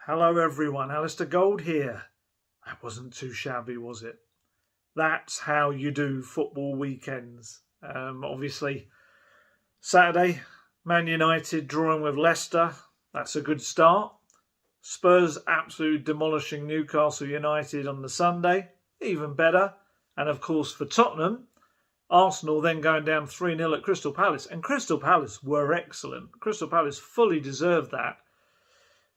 Hello everyone, Alistair Gold here. That wasn't too shabby, was it? That's how you do football weekends. Obviously, Saturday, Man United drawing with Leicester. That's a good start. Spurs absolutely demolishing Newcastle United on the Sunday. Even better. And of course for Tottenham, Arsenal then going down 3-0 at Crystal Palace. And Crystal Palace were excellent. Crystal Palace fully deserved that.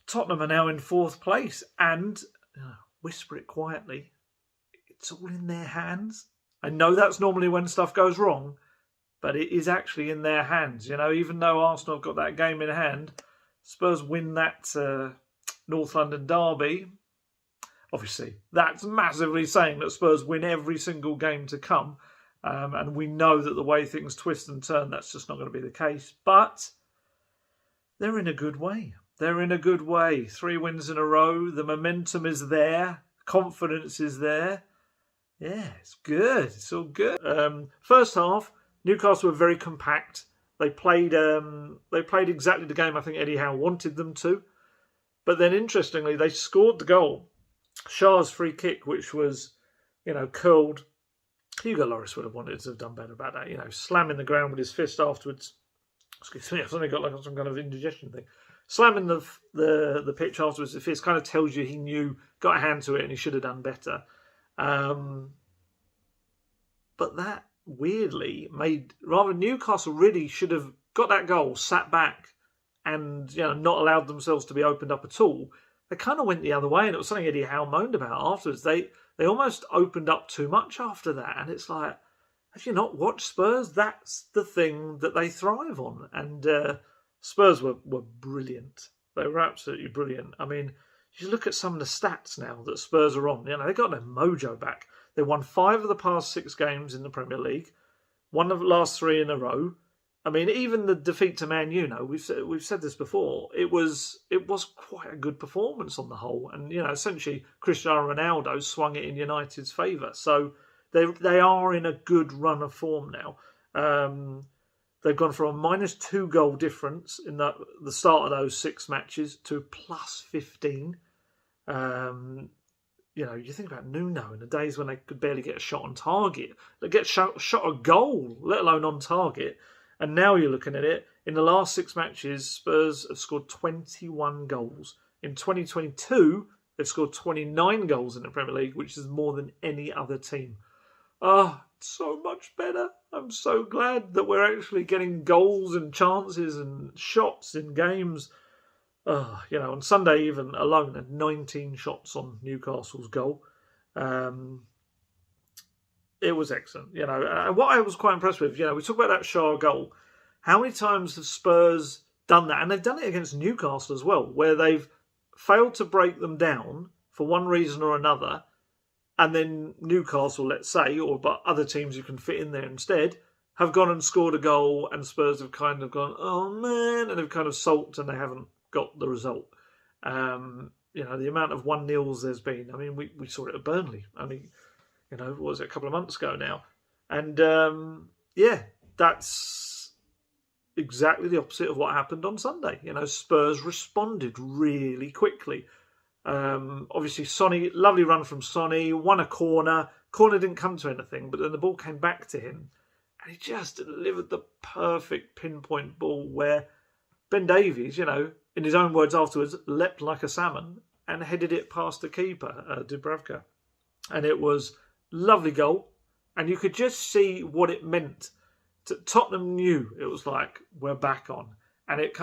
Tottenham are now in 4th place. And, whisper it quietly, it's all in their hands. I know that's normally when stuff goes wrong, but it is actually in their hands. You know, even though Arsenal have got that game in hand, Spurs win that North London derby. Obviously, that's massively saying that Spurs win every single game to come. And we know that the way things twist and turn, that's just not going to be the case. But they're in a good way. They're in a good way. 3 wins in a row. The momentum is there. Confidence is there. Yeah, it's good. It's all good. First half, Newcastle were very compact. They played exactly the game I think Eddie Howe wanted them to. But then, interestingly, they scored the goal. Shah's free kick, which was, curled. Hugo Lloris would have wanted to have done better about that. Slamming the ground with his fist afterwards. Excuse me, I've suddenly got like some kind of indigestion thing. Slamming the pitch afterwards with his fist kind of tells you he knew, got a hand to it, and he should have done better. But that weirdly made Newcastle really should have got that goal, sat back, and not allowed themselves to be opened up at all. They kind of went the other way, and it was something Eddie Howe moaned about afterwards. They almost opened up too much after that, and it's like, have you not watched Spurs? That's the thing that they thrive on, and Spurs were brilliant. They were absolutely brilliant. I mean, you look at some of the stats now that Spurs are on. They got their mojo back. They won 5 of the past 6 games in the Premier League, won the last 3 in a row. I mean, even the defeat to Man U, we've said this before. It was quite a good performance on the whole, and essentially Cristiano Ronaldo swung it in United's favour. So they are in a good run of form now. They've gone from a -2 goal difference in the start of those 6 matches to +15. You think about Nuno in the days when they could barely get a shot on target. They get shot a goal, let alone on target. And now you're looking at it, in the last 6 matches, Spurs have scored 21 goals. In 2022, they've scored 29 goals in the Premier League, which is more than any other team. So much better. I'm so glad that we're actually getting goals and chances and shots in games. On Sunday even alone, had 19 shots on Newcastle's goal. It was excellent, And what I was quite impressed with, we talk about that Shah goal. How many times have Spurs done that? And they've done it against Newcastle as well, where they've failed to break them down for one reason or another. And then Newcastle, let's say, or but other teams you can fit in there instead, have gone and scored a goal, and Spurs have kind of gone, oh man, and they've kind of sulked and they haven't got the result. The amount of 1-0s there's been. I mean, we saw it at Burnley. I mean, what was it, a couple of months ago now? And that's exactly the opposite of what happened on Sunday. Spurs responded really quickly. Obviously, Sonny, lovely run from Sonny, won a corner. Corner didn't come to anything, but then the ball came back to him. And he just delivered the perfect pinpoint ball where Ben Davies, in his own words afterwards, leapt like a salmon and headed it past the keeper, Dubravka. And it was lovely goal. And you could just see what it meant. Tottenham knew it was like, we're back on. And it's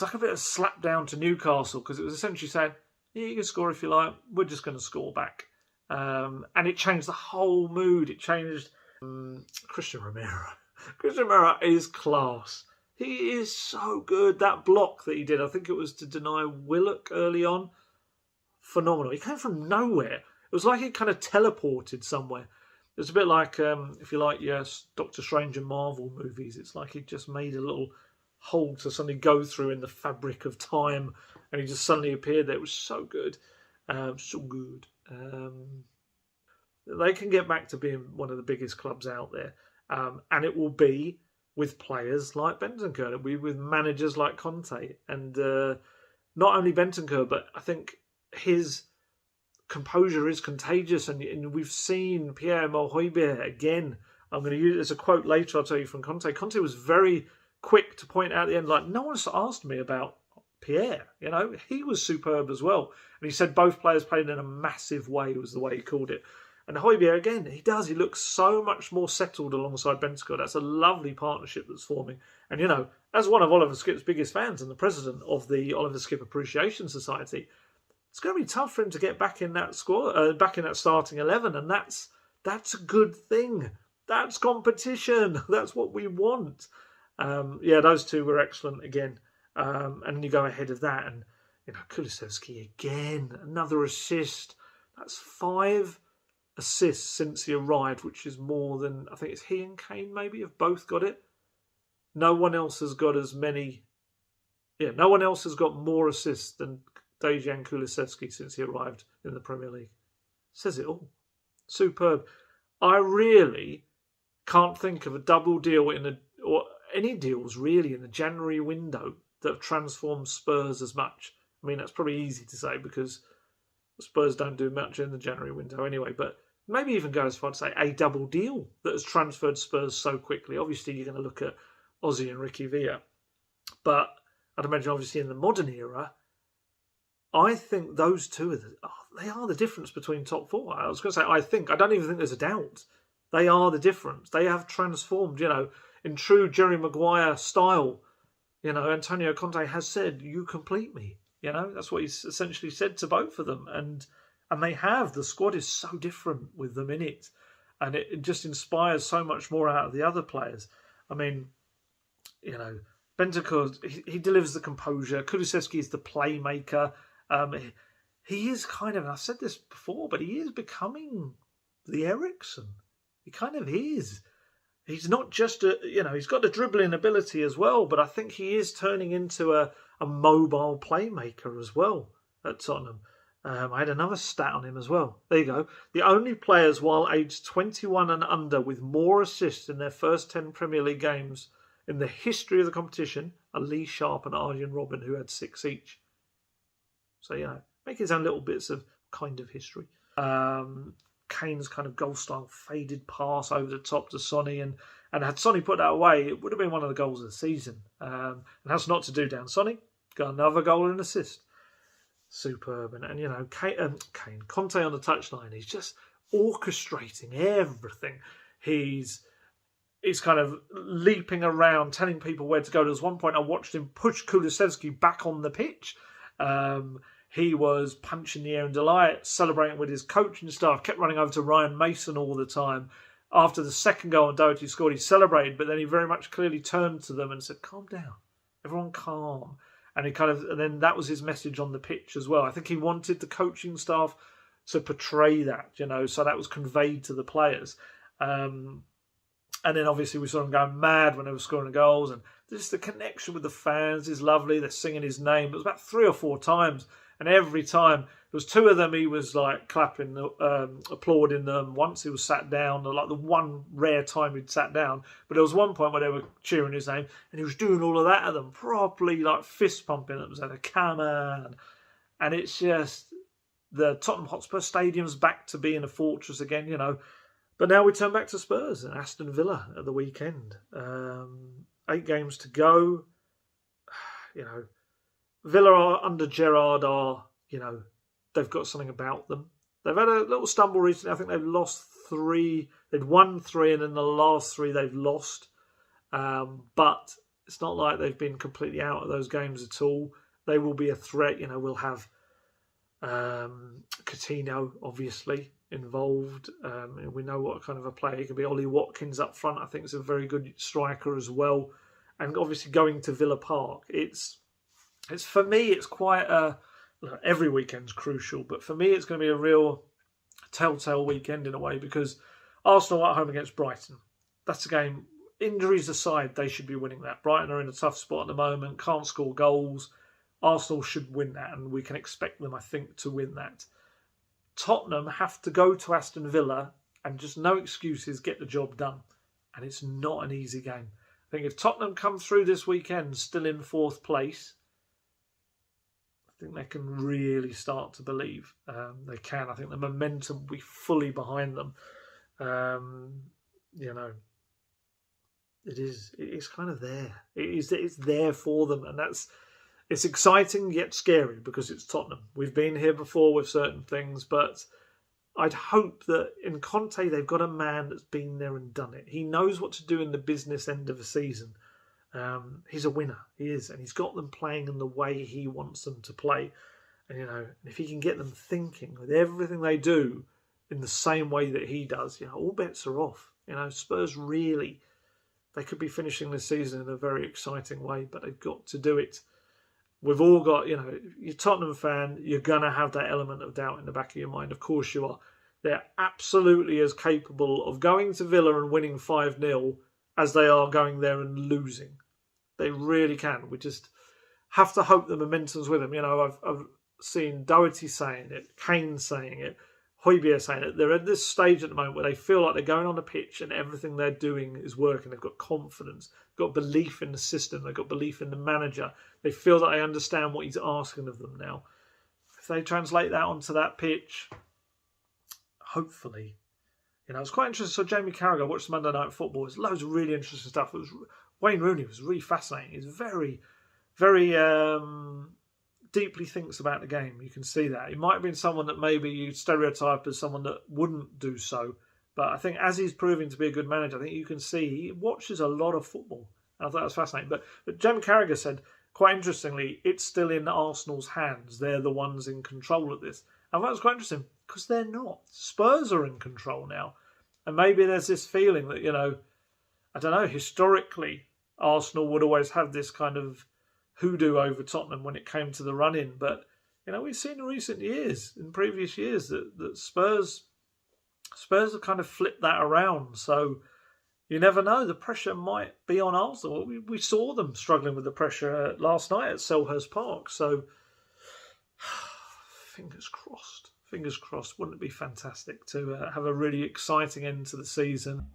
like a bit of slap down to Newcastle, because it was essentially saying, yeah, you can score if you like, we're just going to score back. And it changed the whole mood. It changed Christian Romero. Christian Romero is class. He is so good. That block that he did, I think it was to deny Willock early on. Phenomenal. He came from nowhere. It was like he kind of teleported somewhere. It's a bit like, if you like, yes, Doctor Strange and Marvel movies. It's like he just made a little hole to suddenly go through in the fabric of time, and he just suddenly appeared there. It was so good. So good. They can get back to being one of the biggest clubs out there. And it will be with players like Bentancur. It'll be with managers like Conte. And not only Bentancur, but I think his composure is contagious, and we've seen Pierre-Emile Højbjerg again. I'm going to use it as a quote later, I'll tell you, from Conte. Conte was very quick to point out at the end, like, no one's asked me about Pierre. You know, he was superb as well. And he said both players played in a massive way, was the way he called it. And Højbjerg, again, he does. He looks so much more settled alongside Bentancur. That's a lovely partnership that's forming. And, you know, as one of Oliver Skipp's biggest fans and the president of the Oliver Skipp Appreciation Society, it's going to be tough for him to get back in that squad, back in that starting 11, and that's a good thing. That's competition. That's what we want. Yeah, those two were excellent again. And then you go ahead of that, and you know, 쿨루셉스키 again, another assist. That's 5 assists since he arrived, which is more than, I think it's he and Kane maybe have both got it. No one else has got as many. Yeah, no one else has got more assists than Dejan 쿨루셉sky since he arrived in the Premier League. Says it all. Superb. I really can't think of a double deal or any deals really in the January window that have transformed Spurs as much. I mean, that's probably easy to say because Spurs don't do much in the January window anyway, but maybe even go as far to say a double deal that has transferred Spurs so quickly. Obviously, you're going to look at Ozzy and Ricky Villa, but I'd imagine obviously in the modern era, I think those two they are the difference between top 4. I was going to say I don't even think there's a doubt. They are the difference. They have transformed, you know, in true Jerry Maguire style. You know, Antonio Conte has said, "You complete me." You know, that's what he's essentially said to both of them, and they have. The squad is so different with them in it, and it just inspires so much more out of the other players. I mean, you know, Bentancur, he delivers the composure. 쿨루셉sky is the playmaker. He is kind of, and I've said this before, but he is becoming the Eriksen. He kind of is. He's not just he's got the dribbling ability as well, but I think he is turning into a mobile playmaker as well at Tottenham. I had another stat on him as well. There you go. The only players while aged 21 and under with more assists in their first 10 Premier League games in the history of the competition are Lee Sharp and Arjen Robben, who had 6 each. So, you know, make his own little bits of kind of history. Kane's kind of goal-style faded pass over the top to Sonny, and had Sonny put that away, it would have been one of the goals of the season. And that's not to do down Sonny. Got another goal and assist. Superb. And you know, Conte on the touchline, he's just orchestrating everything. He's kind of leaping around, telling people where to go. There was one point I watched him push 쿨루셉sky back on the pitch. He was punching the air in delight, celebrating with his coaching staff, kept running over to Ryan Mason all the time. After the second goal and Doherty scored, he celebrated, but then he very much clearly turned to them and said, "Calm down, everyone calm." And and then that was his message on the pitch as well. I think he wanted the coaching staff to portray that, you know, so that was conveyed to the players. And then obviously we saw him going mad when they were scoring the goals, and just the connection with the fans is lovely. They're singing his name. It was about 3 or 4 times. And every time, there was 2 of them, he was like clapping, applauding them. Once he was sat down, like the one rare time he'd sat down. But there was one point where they were cheering his name, and he was doing all of that at them, properly like fist pumping them. So come on. And it's just, the Tottenham Hotspur Stadium's back to being a fortress again, you know. But now we turn back to Spurs and Aston Villa at the weekend. 8 games to go. You know, Villa are, under Gerrard are, you know, they've got something about them. They've had a little stumble recently. I think they've lost 3. They'd won 3, and in the last 3 they've lost. But it's not like they've been completely out of those games at all. They will be a threat. You know, we'll have Coutinho, obviously, involved. We know what kind of a player he can be. Ollie Watkins up front, I think, is a very good striker as well. And obviously going to Villa Park, it's for me, it's quite a... Every weekend's crucial, but for me, it's going to be a real telltale weekend in a way, because Arsenal at home against Brighton. That's a game, injuries aside, they should be winning that. Brighton are in a tough spot at the moment, can't score goals. Arsenal should win that, and we can expect them, I think, to win that. Tottenham have to go to Aston Villa and just no excuses, get the job done. And it's not an easy game. I think if Tottenham come through this weekend still in 4th place, I think they can really start to believe. They can. I think the momentum will be fully behind them. It's kind of there. It's there for them, and it's exciting yet scary because it's Tottenham. We've been here before with certain things, but I'd hope that in Conte they've got a man that's been there and done it. He knows what to do in the business end of a season. He's a winner. He is, and he's got them playing in the way he wants them to play. And if he can get them thinking with everything they do in the same way that he does, all bets are off. Spurs really, they could be finishing this season in a very exciting way, but they've got to do it. We've all got, you're a Tottenham fan, you're going to have that element of doubt in the back of your mind. Of course you are. They're absolutely as capable of going to Villa and winning 5-0 as they are going there and losing. They really can. We just have to hope the momentum's with them. I've seen Doherty saying it, Kane saying it, Højbjerg saying it. They're at this stage at the moment where they feel like they're going on the pitch and everything they're doing is working. They've got confidence, got belief in the system, they've got belief in the manager. They feel that they understand what he's asking of them now. If they translate that onto that pitch, hopefully, it's quite interesting. So Jamie Carragher, I watched Monday Night Football. There's loads of really interesting stuff. Wayne Rooney was really fascinating. He's very, very deeply thinks about the game. You can see that. He might have been someone that maybe you'd stereotype as someone that wouldn't do so. But I think as he's proving to be a good manager, I think you can see he watches a lot of football. And I thought that was fascinating. But Jamie Carragher said, quite interestingly, it's still in Arsenal's hands. They're the ones in control of this. I thought that was quite interesting because they're not. Spurs are in control now. And maybe there's this feeling that, I don't know, historically, Arsenal would always have this kind of hoodoo over Tottenham when it came to the run-in. But, we've seen in recent years, in previous years, that Spurs have kind of flipped that around. So you never know. The pressure might be on Arsenal. We saw them struggling with the pressure last night at Selhurst Park. So fingers crossed. Fingers crossed. Wouldn't it be fantastic to have a really exciting end to the season?